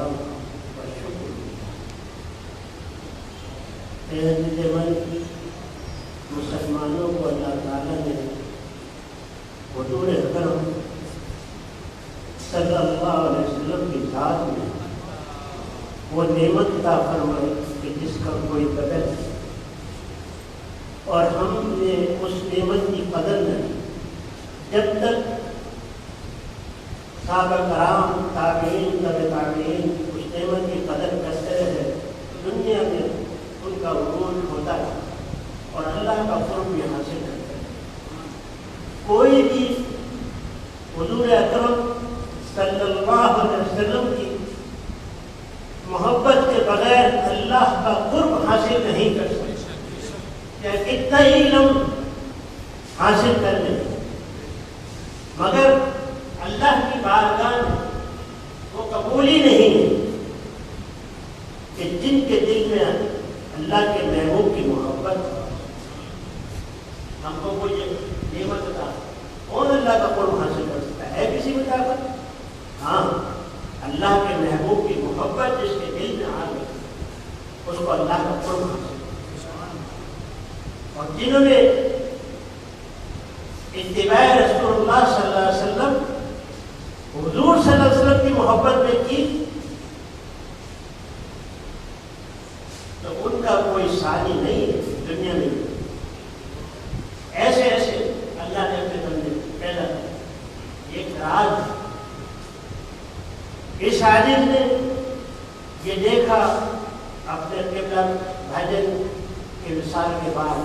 احترام اور شکر. من مسلمانوں کو اللہ تعالیٰ نے حضور اکرم صلی اللہ علیہ وسلم کی ذات میں وہ نعمت عطا فرمائی کہ جس کا کوئی قدر نہیں، اور ہم نے اس نعمت کی قدر نہیں. جب تک صحابہ کرام تابعین تبع تابعین اس نعمت کی قدر کرتے رہے، دنیا میں ان کا عروج ہوتا ہے اور اللہ کا قرب بھی حاصل کرتے ہیں. کوئی بھی حضور اکرم صلی اللہ علیہ وسلم کی محبت کے بغیر اللہ کا قرب حاصل نہیں کر سکتے، یا کتنا ہی علم حاصل کر لیں، مگر اللہ کی بارگاہ میں وہ قبول ہی نہیں ہے کہ جن کے دل میں اللہ کے محبوب کی محبت ہو. ہم کو کوئی نعمت عطا، کون اللہ کا قرب حاصل کر سکتا ہے کسی میں طاقت؟ ہاں، اللہ کے محبوب کی محبت جس کے دل میں آ گئی اس کو اللہ کا قرب حاصل. اور جنہوں نے اتباع رسول اللہ صلی اللہ علیہ وسلم حضور صلی اللہ علیہ وسلم کی محبت میں کی تو ان کا کوئی ثانی نہیں ہے دنیا میں. ایسے ایسے اللہ نے اپنے بندے پیدا کیا. ایک راج اس عالم نے یہ دیکھا اپنے قبلہ بھجن کے وصال کے بعد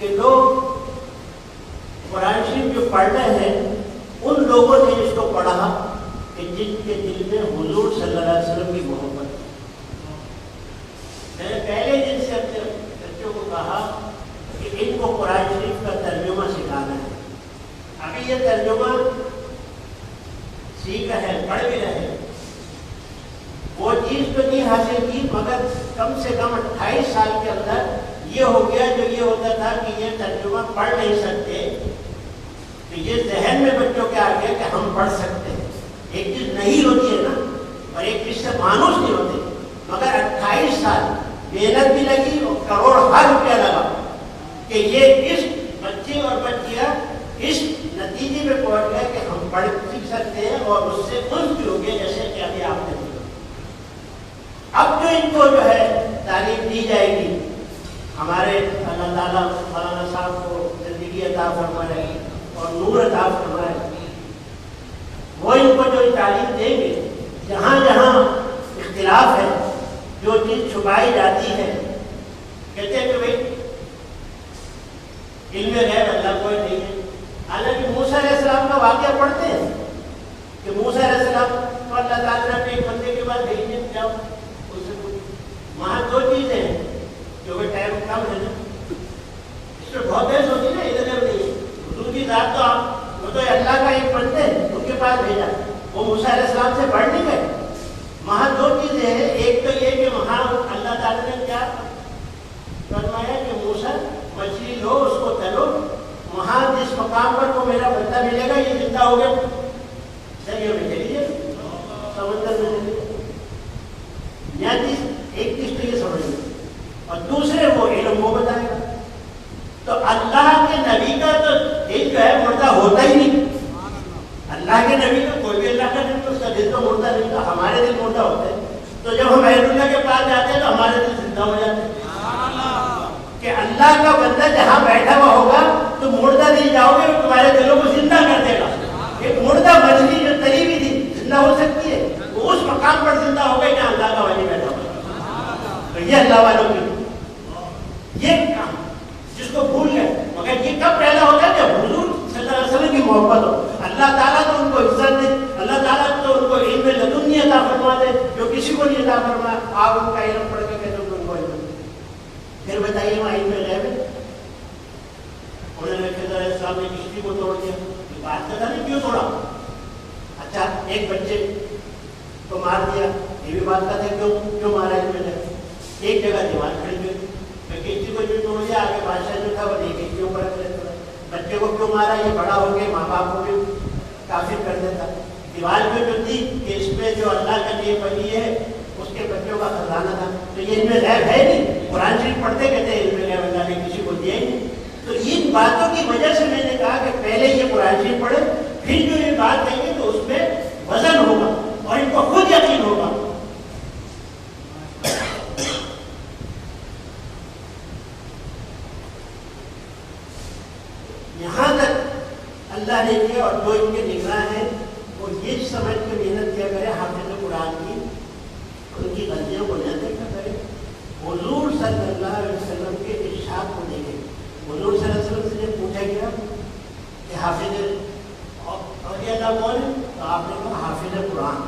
کہ لوگ قرآن شریف جو پڑھ رہے ہیں ان لوگوں نے اس کو پڑھا کہ جن کے دل میں حضور صلی اللہ علیہ وسلم کی محبت. میں نے پہلے دن سے اپنے بچوں کو کہا کہ ان کو قرآن شریف کا ترجمہ سکھانا ہے. ابھی یہ ترجمہ سیکھ رہے ہیں، پڑھ بھی رہے ہیں. وہ چیز تو نہیں حاصل کی مگر کم سے کم 28 سال کے اندر یہ ہو گیا جو یہ ہوتا تھا کہ یہ ترجمہ پڑھ نہیں سکتے، تو یہ ذہن میں بچوں کے آ گیا کہ ہم پڑھ سکتے ہیں. ایک چیز نہیں ہوتی ہے نا، اور ایک چیز سے مانوس نہیں ہوتے، مگر 28 سال محنت بھی لگی اور کروڑ روپیہ لگا کہ یہ اس بچے اور بچیاں اس نتیجے میں پہنچ گئے کہ ہم پڑھ سیکھ سکتے ہیں اور اس سے انس بھی ہو گئے، جیسے کہ ابھی آپ نے دیکھا. اب جو ان کو جو ہے تعلیم دی جائے گی، ہمارے اللہ تعالیٰ مولانا صاحب کو زندگی عطا فرمائے اور نور عطا فرمائے، وہ ان کو جو تعلیم دیں گے، جہاں جہاں اختلاف ہے، جو چیز چھپائی جاتی ہے، کہتے ہیں کہ بھائی علم غیب اللہ کوئی نہیں ہے. حالانکہ موسیٰ علیہ السلام کا واقعہ پڑھتے ہیں کہ موسیٰ علیہ السلام کو اللہ تعالیٰ نے ایک بندے کے بعد بھیجنے جاؤ اس سے وہاں دو چیزیں ہیں کیونکہ ٹائم کم ہے نا، اس میں بہت بحث ہوتی ہے نا، ادھر ادھر نہیں. حضور کی ذات تو آپ وہ تو اللہ کا ایک بندے ان کے پاس بھیجا، وہ موسیٰ علیہ السلام سے بڑھ نہیں گئے. وہاں دو چیزیں ہیں، ایک تو یہ کہ وہاں اللہ تعالیٰ نے کیا فرمایا کہ موسیٰ مچھلی لو اس کو تلو، وہاں جس مقام پر وہ میرا بندہ ملے گا یہ زندہ ہو گیا دریا میں چلیے سمندر میں چلیے. یا ایک چیز تو یہ سمجھیں، اور دوسرے وہ علم وہ بتائے گا. تو اللہ کے نبی کا تو دل جو ہے مردہ ہوتا ہی نہیں. اللہ کے نبی کا کوئی بھی اللہ کا نبی اس کا دل تو مردہ نہیں تھا، ہمارے دل مردہ ہوتے ہیں. تو جب ہم بیت اللہ کے پاس جاتے ہیں تو ہمارے دل زندہ ہو جاتے ہیں کہ اللہ کا بندہ جہاں بیٹھا ہوا ہوگا تو مردہ دل جاؤ گے تمہارے دلوں کو زندہ کر دے گا. ایک مردہ مچھلی جو تلی ہوئی تھی زندہ ہو سکتی ہے، وہ اس مقام پر زندہ ہو گئی جہاں اللہ کا ولی بیٹھا ہوگا. تو یہ اللہ والوں کی یہ کام جس کو بھول گئے، مگر یہ کب پیدا ہوتا ہے جب حضور صلی اللہ علیہ وسلم کی محبت ہو. اللہ تعالیٰ تو ان کو عزت دے، اللہ تعالیٰ تو ان کو علم لدنی عطا فرما دے جو کسی کو نہیں عطا فرما. آپ ان کا علم پڑھ کے کہتے ان کو علم. پھر بتائیے وہاں علم غیب ہے. انہوں نے خضر علیہ السلام نے کشتی کو توڑ دیا، یہ بات پتہ نہیں کیوں توڑا. اچھا ایک بچے کو مار دیا، یہ بھی بات کا تھا کیوں مارا علم غیب. ایک جگہ دیوار کھڑی ہوئی، کشتی کو جو توڑ دیا، آگے بادشاہ جو تھا وہ نہیں کشتیوں پر رکھ لیتا. بچے کو کیوں مارا، یہ بڑا ہو گیا ماں باپ کو بھی کافر کر دیتا. دیوار پہ جو تھی کہ اس میں جو اللہ کا لیے بنی ہے اس کے بچوں کا خزانہ تھا. تو یہ علم غیب ہے نہیں. قرآن شریف پڑھتے کہتے ہیں علم غیب اللہ نے کسی کو دیا ہی نہیں. تو ان باتوں کی وجہ سے میں نے کہا کہ پہلے یہ قرآن شریف پڑھے, پھر جو یہ بات کہیں گے تو اس میں وزن ہوگا اور ان کو خود یقین ہوگا. یہاں تک اللہ نے کیا, اور جو ان کے نگراں ہیں وہ یہ سمجھ کے محنت کیا کرے حافظ قرآن کی, ان کی غلطیوں کو نہ دیکھا کرے, حضور صلی اللہ علیہ وسلم کے ارشاد کو دیکھے. حضور صلی اللہ علیہ وسلم سے جب پوچھا گیا کہ حافظ اولیاء اللہ کون ہے, تو آپ نے کہا حافظ قرآن.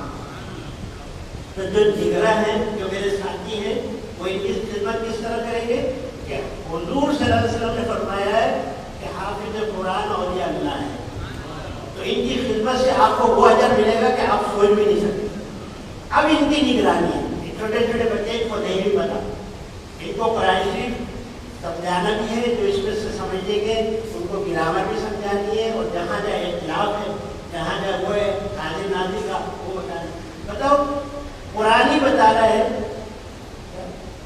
تو جو نگراں ہیں, جو میرے ساتھی ہیں, وہ ان کی خدمت کس طرح کریں گے کہ حضور صلی اللہ علیہ وسلم نے فرمایا ہے کہ حافظ قرآن اولیاء اللہ ہے, تو ان کی خدمت سے آپ کو وہ اجر ملے گا کہ آپ سوچ بھی نہیں سکتے. اب ان کی نگرانی ہے. چھوٹے چھوٹے بچے ان کو نہیں بھی پتا, ان کو قرآن شریف سمجھانا بھی ہے, جو اس میں سے سمجھیں گے ان کو گرامر بھی سمجھانی ہے, اور جہاں جہاں اختلاف ہے, جہاں جہاں وہ ہے حاضر نازل کا وہ بتانا ہے. بتاؤ قرآن ہی بتا رہا ہے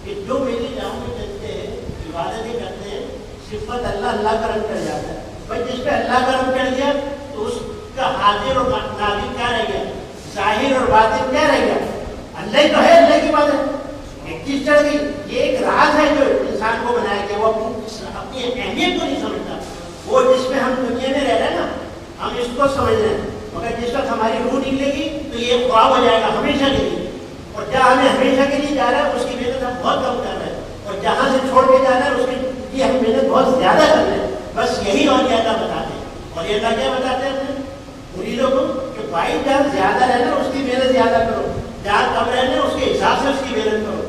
کہ جو میری جہاں میں چلتے ہیں, عبادتیں کرتے ہیں, صفت اللہ کا رنگ کر جاتا ہے. بھائی جس پہ اللہ کا رنگ کر دیا تو اس کا حاضر اور نازل کیا رہ گیا, ظاہر اور باطن کیا رہ گیا؟ اللہ ہی تو ہے, اللہ کی بات ہے. ایک چیز چڑھ گئی, یہ ایک راز ہے جو انسان کو بنایا کہ وہ اپنی اہمیت کو نہیں سمجھتا. وہ جس میں ہم دنیا میں رہ رہے ہیں نا, ہم اس کو سمجھ رہے ہیں, مگر جس وقت ہماری روح نکلے گی تو یہ خواب ہو جائے گا ہمیشہ کے لیے. اور جہاں ہمیں ہمیشہ کے لیے جا رہا ہے اس کی محنت ہم بہت کم کر رہے ہیں, اور جہاں سے چھوڑ کے جانا ہے اس کے لیے ہم محنت بہت زیادہ کر رہے ہیں. بس یہی اولیاء اللہ بتاتے ہیں. اور یہ اللہ کیا بتاتے ہیں اپنے مریدوں کو کہ بھائی جہاں زیادہ رہنا اس کی محنت زیادہ کرو, جہاں کم رہنا اس کے حساب سے اس کی محنت کرو.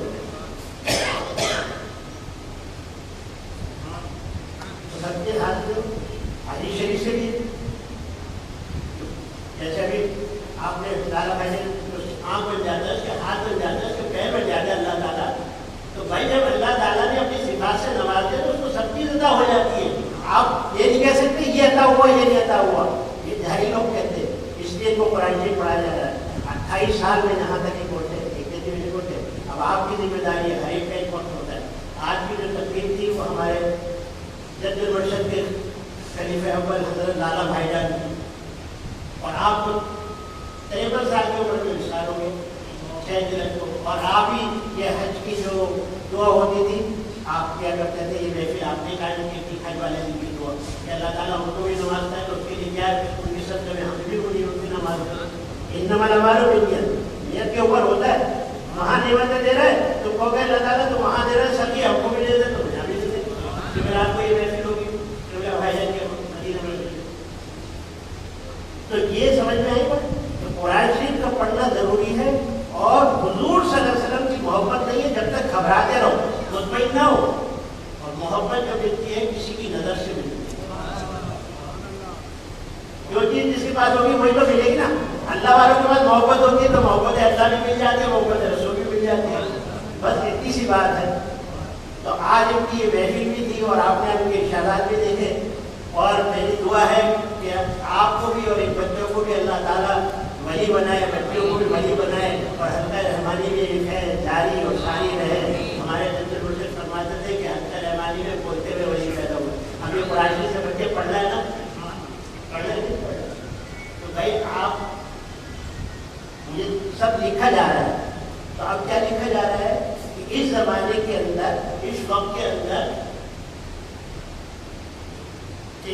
تو سب کے ہاتھ میں حدیث شریف سے بھی جیسے ابھی آپ نے لالا بھائی نے آنکھ بن جاتا ہے, اس کے ہاتھ بن جاتا ہے, اس کے پیر بن جاتا ہے اللہ تعالیٰ. تو بھائی جب اللہ تعالیٰ نے اپنی صفات سے نوازے تو اس کو سب چیز عطا ہو جاتی ہے. آپ یہ نہیں کہہ سکتے یہ عطا ہوا یہ نہیں عطا ہوا, یہ جاہل لوگ کہتے ہیں. اس لیے ان کو قرآن شریف پڑھایا جا رہا ہے. 28 سال میں یہاں تک ایک ہوتے ایک دن ہوتے. اب آپ کی ذمہ داری ہے, ہر ایک کا ایک وقت ہوتا ہے. آج کی جو تقریب تھی وہ ہمارے جد المرشد کے خلیفہ اول حضرت لالا بھائی جان کی, اور آپ 53 سال کی عمر میں وصال ہو گئے 6 جون کو. اور آپ ہی یہ حج کی جو دعا ہوتی تھی آپ کیا کرتے تھے, یہ محفل آپ نے قائم کی تھی, حج والے دن کی دعا کہ اللہ تعالیٰ ان کو بھی نوازتا ہے تو اس کے لیے کیا ہے ان کی سب میں ہم بھی ان کی نماز انما الاعمال بالنیات, نیت کے اوپر ہوتا ہے. وہاں نعمتیں دے رہا ہے تو کہو گے اللہ تعالیٰ تو وہاں دے رہا ہے, سب ہم کو بھی دے دے تو یہاں بھی دے دے. پھر آپ کو یہ محفل ہوگی تو بھائی جان کے مدینہ میں. تو یہ سمجھ میں آئی بات کہ قرآن شریف کا پڑھنا ضروری ہے, اور حضور صلی اللہ علیہ وسلم کی محبت نہیں ہے جب تک گھبراتے رہو, مطمئن نہ ہو. اور محبت جب ملتی ہے کسی کی نظر سے ملتی ہے, جو چیز جس کے پاس ہوگی وہی تو ملے گی نا. اللہ والوں کے پاس محبت ہوتی ہے تو محبت اللہ بھی مل جاتی ہے, محبت رسول بھی مل جاتی ہے. بس اتنی سی بات ہے. تو آج ان کی یہ محفل بھی تھی اور آپ نے ان کے ارشادات بھی دیکھے, اور میری دعا ہے کہ آپ کو بھی اور ان بچوں کو بھی اللہ تعالیٰ ولی بنائے, بچوں کو بھی ولی بنائے, اور حلقہ رحمانی میں ایک ہے جاری اور ساری رہے. ہمارے جد المرشد فرماتے تھے کہ حلقہ رحمانی میں بولتے ہوئے ولی پیدا ہوا. ہم یہ قرآن شریف سے بچے پڑھ رہے ہیں نا, پڑھ رہے ہیں. تو بھائی آپ یہ سب لکھا جا رہا ہے, تو اب کیا لکھا جا رہا ہے کہ اس زمانے کے اندر, اس وقت کے اندر کہ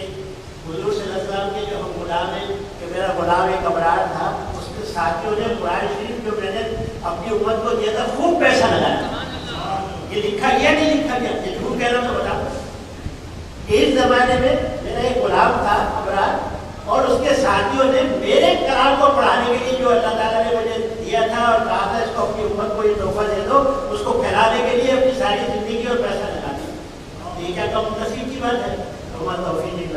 حضور صلی اللہ علیہ وسلم کے جو ہم غلام ہیں, کہ میرا غلام ایک ابرار تھا, اس کے ساتھیوں نے قرآن شریف جو میں نے اپنی امت کو دیا تھا خوب پیسہ لگایا. یہ لکھا گیا نہیں لکھا گیا, یہ جھوٹ کہنا تو بتا. اس زمانے میں میرا ایک غلام تھا ابرار, اور اس کے ساتھیوں نے میرے کلام کو پڑھانے کے لیے جو اللہ تعالیٰ نے مجھے دیا تھا اور کہا تھا اس کو اپنی امت کو یہ تحفہ دے دو, اس کو پھیلانے کے لیے اپنی ساری زندگی اور پیسہ لگا دیا. یہ کیا کم نصیب کی بات ہے. توفیق